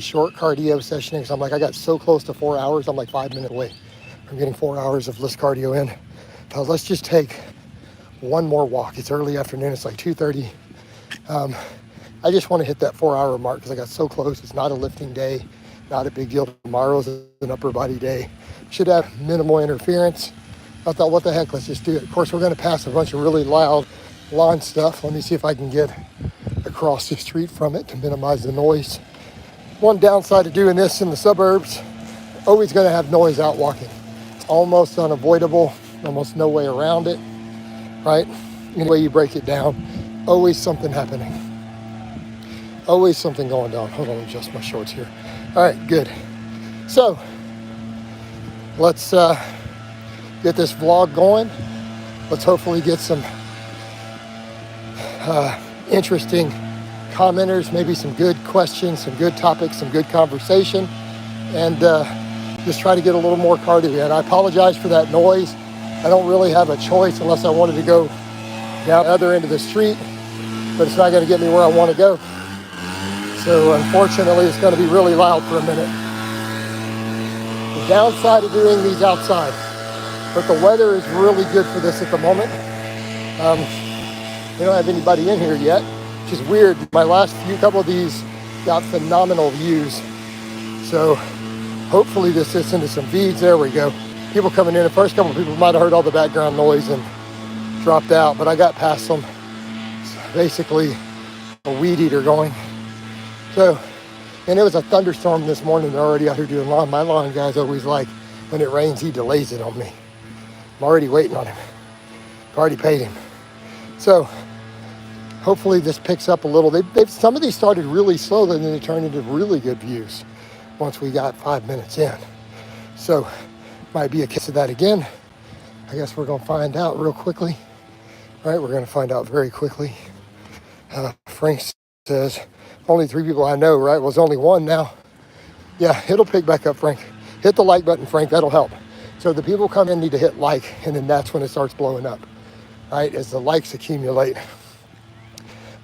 short cardio session because I'm like, I got so close to 4 hours. I'm like 5 minutes away from getting 4 hours of list cardio in. So let's just take one more walk. It's early afternoon. It's like 2:30. I just want to hit that 4 hour mark because I got so close. It's not a lifting day, not a big deal. Tomorrow's an upper body day. Should have minimal interference. I thought, what the heck, let's just do it. Of course, we're going to pass a bunch of really loud lawn stuff. Let me see if I can get across the street from it to minimize the noise. One downside of doing this in the suburbs, always going to have noise out walking. It's almost unavoidable, almost no way around it, right? Any way you break it down, always something happening. Always something going down. Hold on, let me adjust my shorts here. All right, good. So, let's get this vlog going. Let's hopefully get some interesting commenters, maybe some good questions, some good topics, some good conversation, and just try to get a little more cardio in. I apologize for that noise. I don't really have a choice unless I wanted to go down the other end of the street, but it's not going to get me where I want to go. So unfortunately, it's going to be really loud for a minute. The downside of doing these outside, but the weather is really good for this at the moment. We don't have anybody in here yet, which is weird. My last couple of these got phenomenal views. So hopefully this gets into some feeds. There we go. People coming in. The first couple of people might have heard all the background noise and dropped out, but I got past them. It's basically a weed eater going. So, and it was a thunderstorm this morning. They're already out here doing lawn. My lawn guy's always like, when it rains, he delays it on me. I'm already waiting on him. I've already paid him. So, hopefully this picks up a little. Some of these started really slow, then they turned into really good views once we got 5 minutes in. So, might be a case of that again. I guess we're going to find out real quickly. All right, we're going to find out very quickly. Frank says, only 3 people I know, right? Well, it's only 1 now. Yeah, it'll pick back up, Frank. Hit the like button, Frank. That'll help. So the people come in need to hit like, and then that's when it starts blowing up, right? As the likes accumulate.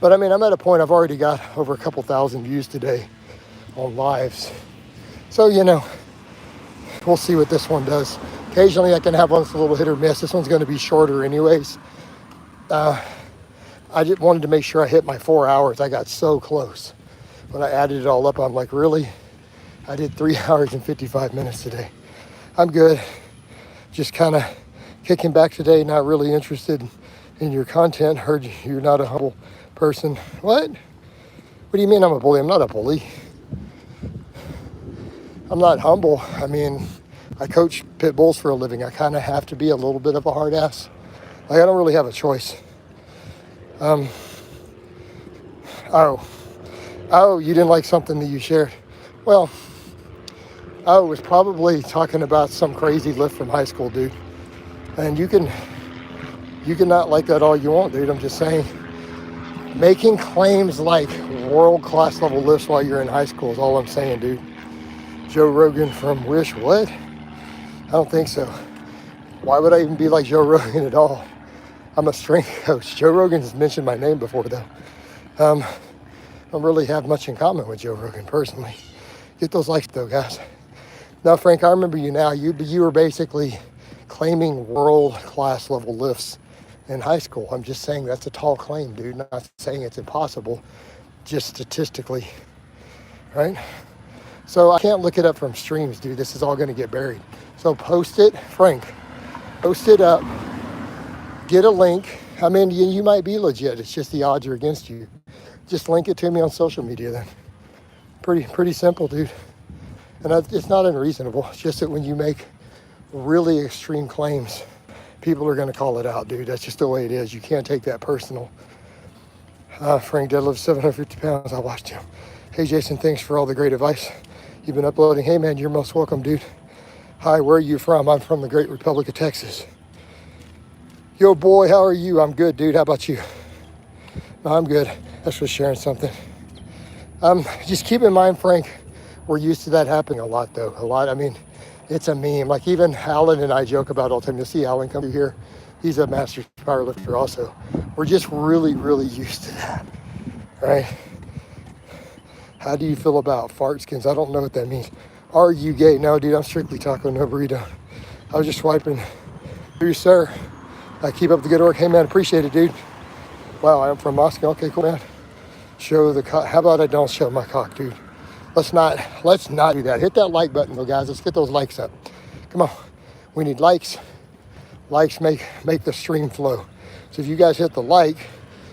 But I mean, I'm at a point, I've already got over a couple thousand views today on lives. So, you know, we'll see what this one does. Occasionally I can have one that's a little hit or miss. This one's going to be shorter anyways. I just wanted to make sure I hit my 4 hours. I got so close. When I added it all up, I'm like, really? I did 3 hours and 55 minutes today. I'm good. Just kind of kicking back today, not really interested in your content. Heard you're not a humble person. What? What do you mean I'm a bully? I'm not a bully. I'm not humble. I mean, I coach pit bulls for a living. I kind of have to be a little bit of a hard ass. Like, I don't really have a choice. Oh, you didn't like something that you shared. Well, I was probably talking about some crazy lift from high school, dude. And you can not like that all you want, dude. I'm just saying, making claims like world-class level lifts while you're in high school is all I'm saying, dude. Joe Rogan from Wish, what? I don't think so. Why would I even be like Joe Rogan at all? I'm a strength coach. Joe Rogan has mentioned my name before, though. I don't really have much in common with Joe Rogan, personally. Get those likes, though, guys. Now, Frank, I remember you now. You were basically claiming world-class level lifts in high school. I'm just saying that's a tall claim, dude. Not saying it's impossible, just statistically, right? So I can't look it up from streams, dude. This is all going to get buried. So post it, Frank. Post it up. Get a link. I mean, you might be legit. It's just the odds are against you. Just link it to me on social media then. Pretty simple, dude. And it's not unreasonable. It's just that when you make really extreme claims, people are going to call it out, dude. That's just the way it is. You can't take that personal. Frank deadlifts 750 pounds. I watched him. Hey, Jason, thanks for all the great advice you've been uploading. Hey, man, you're most welcome, dude. Hi, where are you from? I'm from the Great Republic of Texas. Yo, boy, how are you? I'm good, dude. How about you? No, I'm good. That's for sharing something. Just keep in mind, Frank, we're used to that happening a lot, though. A lot. I mean, it's a meme. Like, even Alan and I joke about it all the time. You'll see Alan come through here. He's a master powerlifter also. We're just really, really used to that, right? How do you feel about fart skins? I don't know what that means. Are you gay? No, dude, I'm strictly taco, no burrito. I was just swiping through, sir. Keep up the good work. Hey, man, appreciate it, dude. Wow, I'm from Moscow. Okay, cool, man. Show the cock. How about I don't show my cock, dude? Let's not do that. Hit that like button, though, guys. Let's get those likes up. Come on. We need likes. Likes make the stream flow. So if you guys hit the like,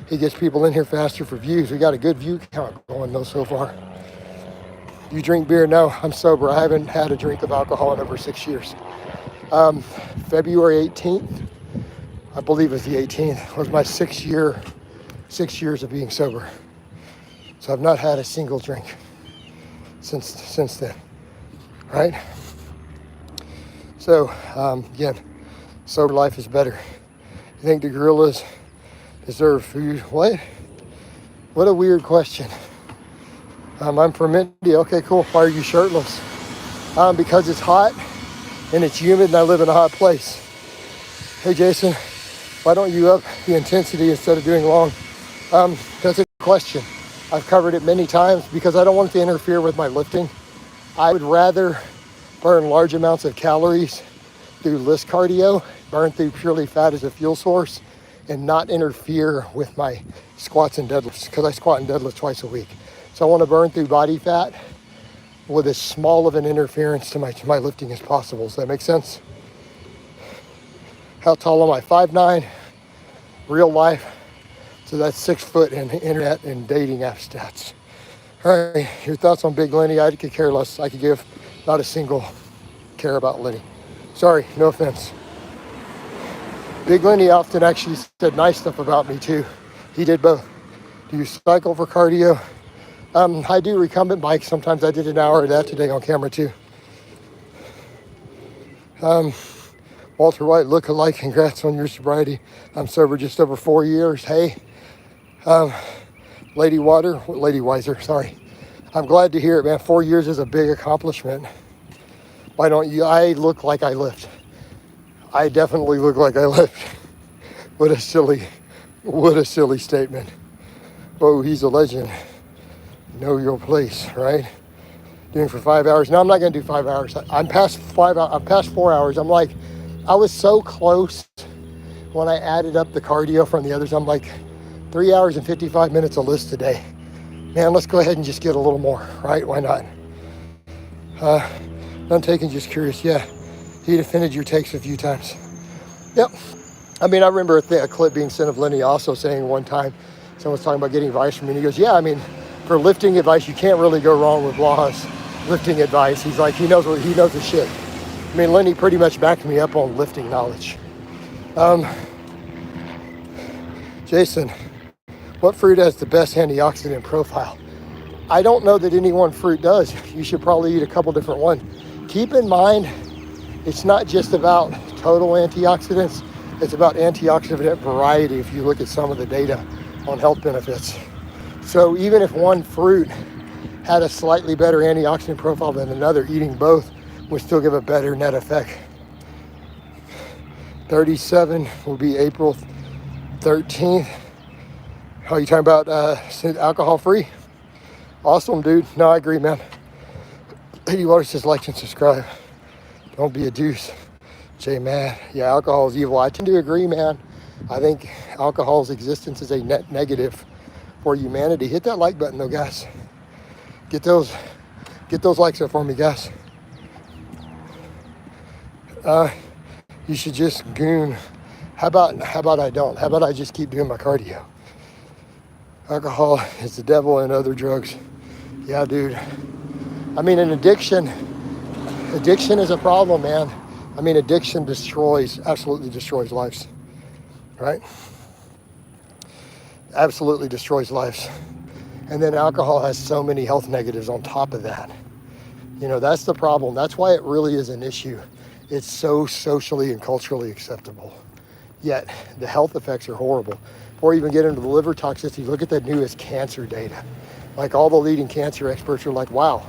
it gets people in here faster for views. We got a good view count going, though, so far. You drink beer? No, I'm sober. I haven't had a drink of alcohol in over 6 years. February 18th, I believe it was the 18th, was my 6 years of being sober. So I've not had a single drink since then, right? So again, sober life is better. You think the gorillas deserve food? What a weird question. I'm from India. Okay, cool. Why are you shirtless? Because it's hot and it's humid and I live in a hot place. Hey, Jason, why don't you up the intensity instead of doing long? That's a question. I've covered it many times because I don't want it to interfere with my lifting. I would rather burn large amounts of calories through list cardio, burn through purely fat as a fuel source, and not interfere with my squats and deadlifts, because I squat and deadlift twice a week. So I want to burn through body fat with as small of an interference to my lifting as possible. Does that make sense? How tall am I? 5'9", real life. So that's 6 foot in internet and dating app stats. All right, your thoughts on Big Lenny? I could care less. I could give not a single care about Lenny. Sorry, no offense. Big Lenny often actually said nice stuff about me too. He did both. Do you cycle for cardio? I do recumbent bike. Sometimes I did an hour of that today on camera too. Walter White, look-alike. Congrats on your sobriety. I'm sober just over 4 years. Hey, Lady Weiser, sorry. I'm glad to hear it, man. 4 years is a big accomplishment. Why don't you? I look like I lift. I definitely look like I lift. What a silly statement. Oh, he's a legend. Know your place, right? Doing for 5 hours. No, I'm not going to do 5 hours. I'm past 4 hours. I'm like, I was so close when I added up the cardio from the others. I'm like 3 hours and 55 minutes a list today. Man, let's go ahead and just get a little more, right? Why not? None taken, just curious. Yeah, he defended your takes a few times. Yep. I mean, I remember a clip being sent of Lenny also saying one time, someone was talking about getting advice from me, and he goes, yeah, I mean, for lifting advice, you can't really go wrong with Blaha's lifting advice. He's like, he knows the shit. I mean, Lenny pretty much backed me up on lifting knowledge. Jason, what fruit has the best antioxidant profile? I don't know that any one fruit does. You should probably eat a couple different ones. Keep in mind, it's not just about total antioxidants. It's about antioxidant variety if you look at some of the data on health benefits. So even if one fruit had a slightly better antioxidant profile than another, eating both would still give a better net effect. 37 will be April 13th. Oh, you talking about alcohol free? Awesome, dude. No, I agree, man. Lady Water says like and subscribe. Don't be a deuce. Jay, man. Yeah, alcohol is evil. I tend to agree, man. I think alcohol's existence is a net negative for humanity. Hit that like button, though, guys. Get those likes up for me, guys. You should just goon. How about I don't? How about I just keep doing my cardio? Alcohol is the devil and other drugs. Yeah, dude. I mean, an addiction is a problem, man. I mean, addiction absolutely destroys lives, right? Absolutely destroys lives. And then alcohol has so many health negatives on top of that. You know, that's the problem. That's why it really is an issue. It's so socially and culturally acceptable. Yet the health effects are horrible. Before you even get into the liver toxicity, look at the newest cancer data. Like all the leading cancer experts are like, wow,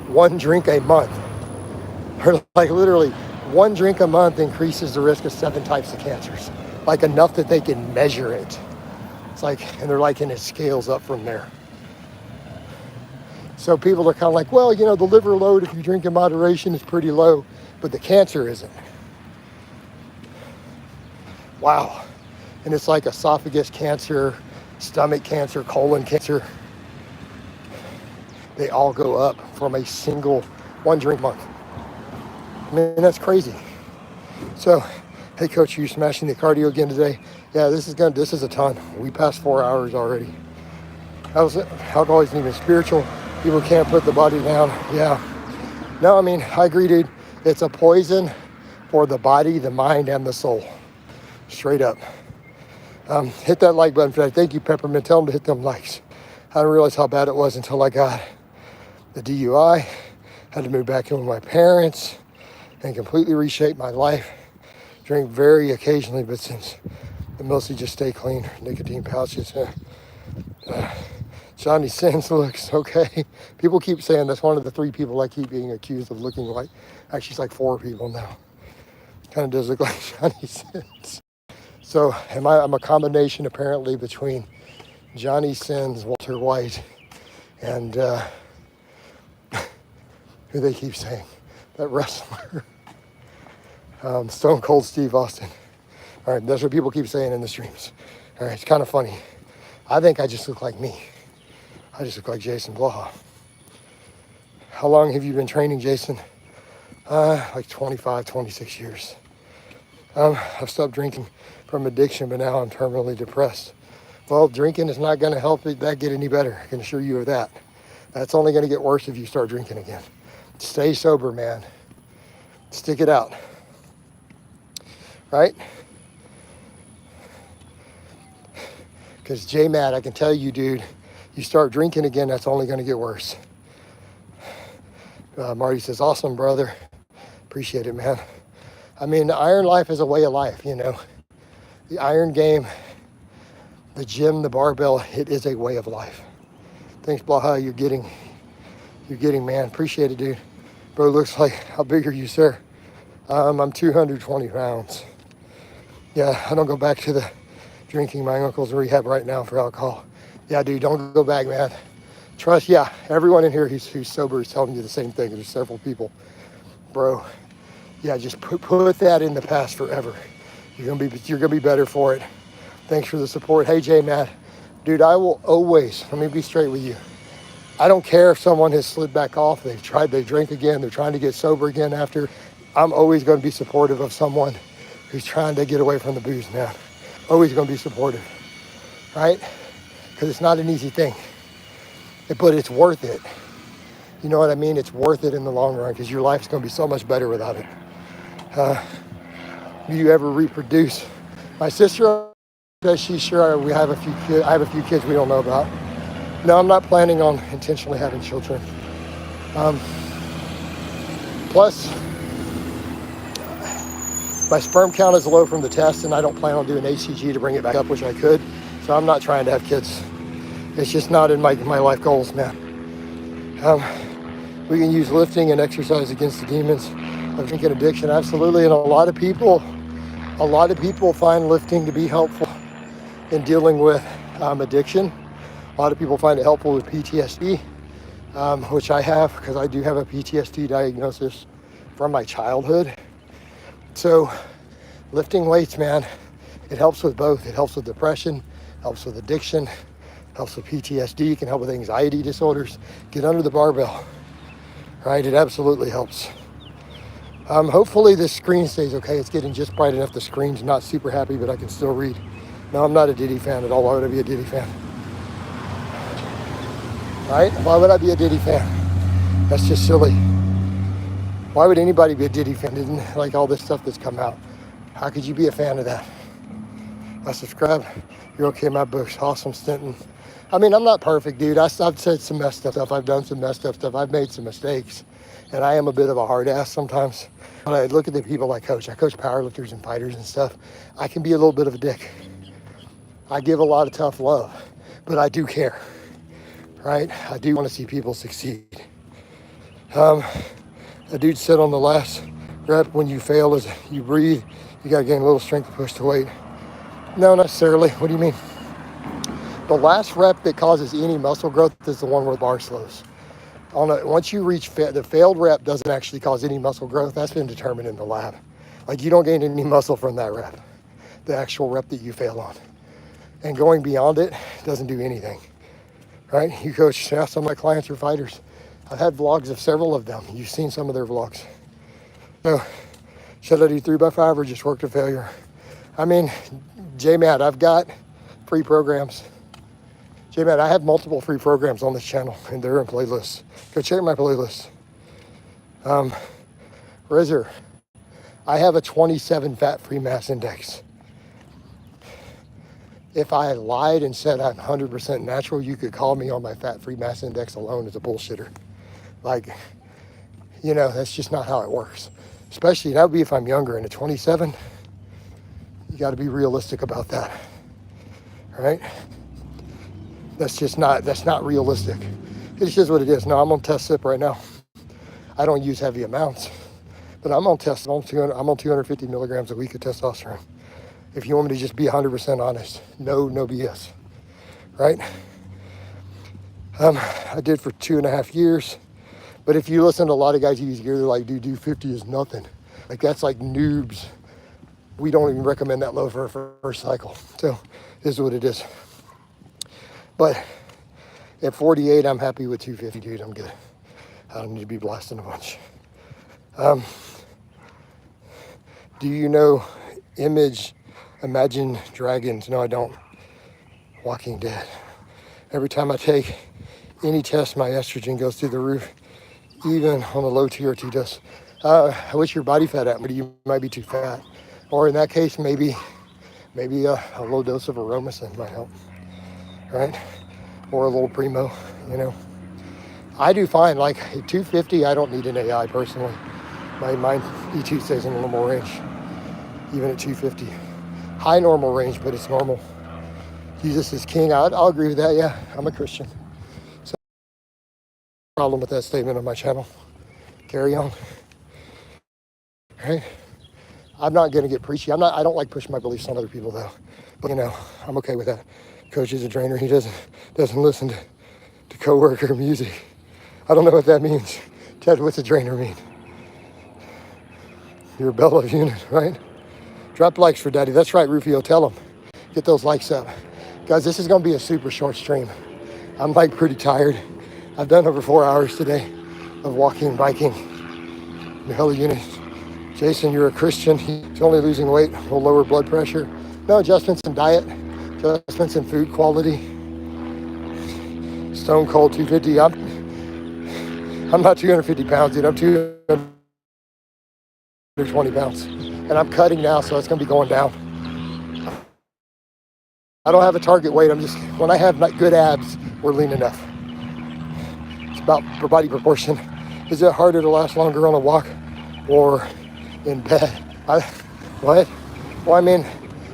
one drink a month. Or like literally one drink a month increases the risk of 7 types of cancers. Like enough that they can measure it. It's like, and they're like, and it scales up from there. So people are kind of like, well, you know, the liver load, if you drink in moderation, is pretty low, but the cancer isn't. Wow. And it's like esophagus cancer, stomach cancer, colon cancer. They all go up from a single one drink a month. I mean, that's crazy. So, hey coach, you smashing the cardio again today? Yeah, this is a ton. We passed 4 hours already. Alcohol isn't even spiritual. People can't put the body down. Yeah. No, I mean, I agree, dude. It's a poison for the body, the mind, and the soul. Straight up. Hit that like button for that. Thank you, Peppermint. Tell them to hit them likes. I didn't realize how bad it was until I got the DUI. Had to move back in with my parents and completely reshape my life. Drink very occasionally, but since I mostly just stay clean. Nicotine pouches. Johnny Sins looks okay. People keep saying that's one of the 3 people I keep being accused of looking like. Actually, it's like 4 people now. Kind of does look like Johnny Sins. So I'm a combination apparently between Johnny Sins, Walter White, and who they keep saying, that wrestler, Stone Cold Steve Austin. All right, that's what people keep saying in the streams. All right, it's kind of funny. I think I just look like me. I just look like Jason Blaha. How long have you been training, Jason? Like 25, 26 years. I've stopped drinking from addiction, but now I'm terminally depressed. Well, drinking is not going to help that get any better. I can assure you of that. That's only going to get worse if you start drinking again. Stay sober, man. Stick it out. Right? Because J-Matt, I can tell you, dude, you start drinking again, that's only going to get worse. Marty says, awesome, brother. Appreciate it, man. I mean, the iron life is a way of life, you know. The iron game, the gym, the barbell, it is a way of life. Thanks, Blaha, you're getting, man. Appreciate it, dude. Bro, looks like, how big are you, sir? I'm 220 pounds. Yeah, I don't go back to the drinking. My uncle's in rehab right now for alcohol. Yeah, dude, don't go back, man. Trust, yeah, everyone in here who's sober is telling you the same thing. There's several people. Bro, yeah, just put that in the past forever. You're gonna be better for it. Thanks for the support. Hey, Jay, Matt. Dude, I will always, let me be straight with you. I don't care if someone has slid back off. They drink again. They're trying to get sober again after. I'm always going to be supportive of someone who's trying to get away from the booze, man. Always going to be supportive, right? Because it's not an easy thing, but it's worth it. You know what I mean? It's worth it in the long run because your life's going to be so much better without it. Do you ever reproduce? My sister says she's sure we have a few kids. I have a few kids we don't know about. No, I'm not planning on intentionally having children. Plus, my sperm count is low from the test, and I don't plan on doing HCG to bring it back up, which I could. So I'm not trying to have kids. It's just not in my life goals, man. We can use lifting and exercise against the demons of drinking addiction, absolutely. And a lot of people find lifting to be helpful in dealing with addiction. A lot of people find it helpful with PTSD, which I have because I do have a PTSD diagnosis from my childhood. So lifting weights, man, it helps with both. It helps with depression, helps with addiction, helps with PTSD, can help with anxiety disorders. Get under the barbell, right? It absolutely helps. Hopefully this screen stays okay. It's getting just bright enough. The screen's not super happy, but I can still read. No, I'm not a Diddy fan at all. Why would I be a Diddy fan? Right? Why would I be a Diddy fan? That's just silly. Why would anybody be a Diddy fan? Didn't like all this stuff that's come out. How could you be a fan of that? I subscribe. You're okay, my books. Awesome, Stenton. I mean, I'm not perfect, dude. I've said some messed up stuff. I've done some messed up stuff. I've made some mistakes. And I am a bit of a hard ass sometimes. When I look at the people I coach powerlifters and fighters and stuff. I can be a little bit of a dick. I give a lot of tough love, but I do care, right? I do want to see people succeed. A dude said on the last rep, when you fail is you breathe, you got to gain a little strength to push the weight. No, not necessarily. What do you mean? The last rep that causes any muscle growth is the one where the bar slows. Once you reach the failed rep doesn't actually cause any muscle growth. That's been determined in the lab. Like you don't gain any muscle from that rep, the actual rep that you fail on. And going beyond it doesn't do anything, right? You coach, some of my clients are fighters. I've had vlogs of several of them. You've seen some of their vlogs. So should I do 3x5 or just work to failure? I mean, J-Matt, I've got free programs. J-Matt, I have multiple free programs on this channel and they're in playlists. Go check my playlist. Rizzer, I have a 27 fat-free mass index. If I lied and said I'm 100% natural, you could call me on my fat-free mass index alone as a bullshitter. Like, you know, that's just not how it works. Especially, that would be if I'm younger, and at 27, you got to be realistic about that, all right? That's not realistic. It's just what it is. Now, I'm on test sip right now. I don't use heavy amounts, but I'm on test. I'm on 250 milligrams a week of testosterone. If you want me to just be 100% honest, no BS, right? I did for 2.5 years, but if you listen to a lot of guys who use gear, they're like, dude, 50 is nothing. Like that's like noobs. We don't even recommend that low for a first cycle. So this is what it is. But at 48, I'm happy with 250, dude. I'm good. I don't need to be blasting a bunch. Do you know Imagine Dragons? No, I don't. Walking Dead. Every time I take any test, my estrogen goes through the roof, even on a low TRT dose. What's your body fat at? Maybe you might be too fat. Or in that case, maybe a low dose of aromasin might help, right? Or a little Primo, you know. I do fine. Like at 250, I don't need an AI personally. My E2 stays in a normal range, even at 250. High normal range, but it's normal. Jesus is king. I'll agree with that. Yeah, I'm a Christian. So, problem with that statement on my channel. Carry on. All right. I'm not going to get preachy. I don't like pushing my beliefs on other people though. But you know, I'm okay with that. Coach is a trainer. He doesn't listen to coworker music. I don't know what that means. Ted, what's a trainer mean? You're a bell of unit, right? Drop likes for Daddy. That's right, Rufio. Tell him. Get those likes up. Guys, this is going to be a super short stream. I'm like pretty tired. I've done over 4 hours today of walking and biking. The hell unit. Jason, you're a Christian. He's only losing weight. Will lower blood pressure. No adjustments in diet. Adjustments in food quality. Stone cold 250. I'm not 250 pounds, dude. I'm 220 pounds. And I'm cutting now, so it's going to be going down. I don't have a target weight. When I have good abs, we're lean enough. It's about body proportion. Is it harder to last longer on a walk or in bed? What? Well, I mean,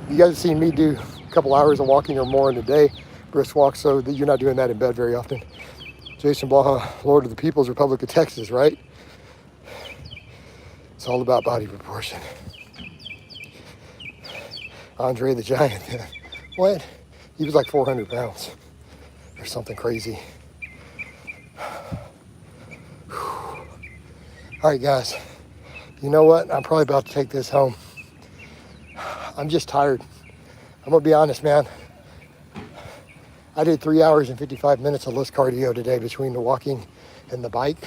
you guys have seen me do a couple hours of walking or more in a day, brisk walk, so that you're not doing that in bed very often. Jason Blaha, Lord of the People's Republic of Texas, right? It's all about body proportion. Andre the Giant, what? He was like 400 pounds or something crazy. All right, guys, you know what? I'm probably about to take this home. I'm just tired. I'm gonna be honest, man. I did 3 hours and 55 minutes of less cardio today between the walking and the bike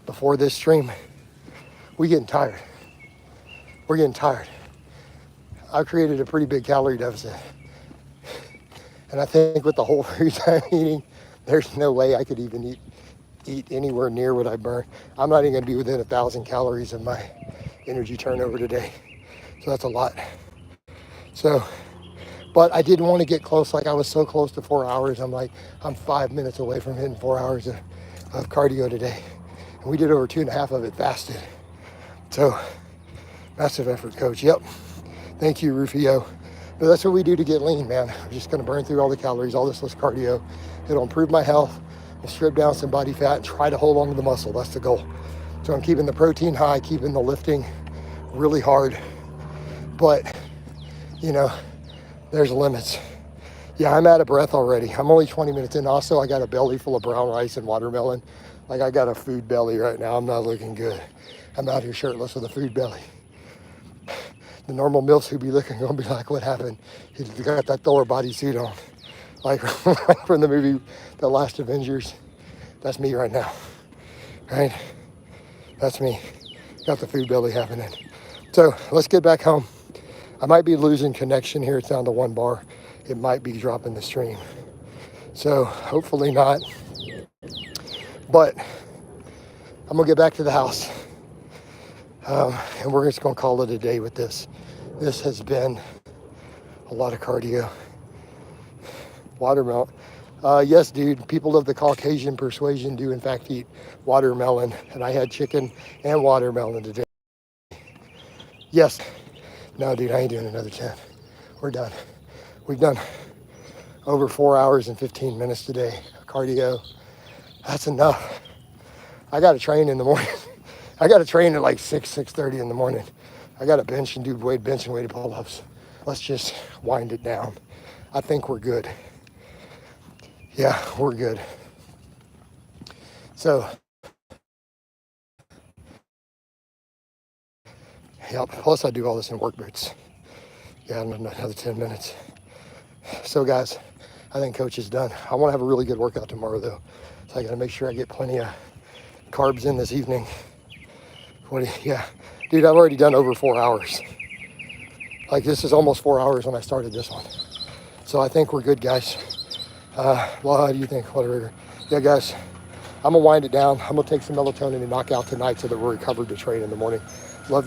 before this stream. We're getting tired. I've created a pretty big calorie deficit. And I think with the whole foods I'm eating, there's no way I could even eat anywhere near what I burn. I'm not even gonna be within 1,000 calories of my energy turnover today. So that's a lot. So, but I didn't want to get close. Like I was so close to 4 hours. I'm 5 minutes away from hitting 4 hours of cardio today. And we did over 2.5 of it fasted. So massive effort, coach. Yep. Thank you, Rufio. But that's what we do to get lean, man. We're just going to burn through all the calories, all this less cardio. It'll improve my health. I'll strip down some body fat and try to hold on to the muscle. That's the goal. So I'm keeping the protein high, keeping the lifting really hard. But, you know, there's limits. Yeah, I'm out of breath already. I'm only 20 minutes in. Also, I got a belly full of brown rice and watermelon. Like I got a food belly right now. I'm not looking good. I'm out here shirtless with a food belly. The normal milfs who be looking gonna be like, what happened? He's got that Thor bodysuit on. Like from the movie The Last Avengers. That's me right now, right? That's me. Got the food belly happening. So let's get back home. I might be losing connection here. It's down to 1 bar. It might be dropping the stream. So hopefully not. But I'm gonna get back to the house. And we're just gonna call it a day with this. This has been a lot of cardio. Watermelon. Yes, dude, people of the Caucasian persuasion do in fact eat watermelon. And I had chicken and watermelon today. Yes. No, dude, I ain't doing another 10. We're done. We've done over 4 hours and 15 minutes today. Cardio. That's enough. I got to train in the morning. I got to train at like 6:30 in the morning. I got to bench and do bench and weighted pull-ups. Let's just wind it down. I think we're good. Yeah, we're good. So, yep, plus I do all this in work boots. Yeah, another 10 minutes. So guys, I think coach is done. I want to have a really good workout tomorrow though. So I got to make sure I get plenty of carbs in this evening. Yeah, dude, I've already done over 4 hours. Like this is almost 4 hours when I started this one. So I think we're good, guys. Well, how do you think? Whatever. Yeah, guys, I'm gonna wind it down. I'm gonna take some melatonin and knock out tonight so that we're recovered to train in the morning. Love you.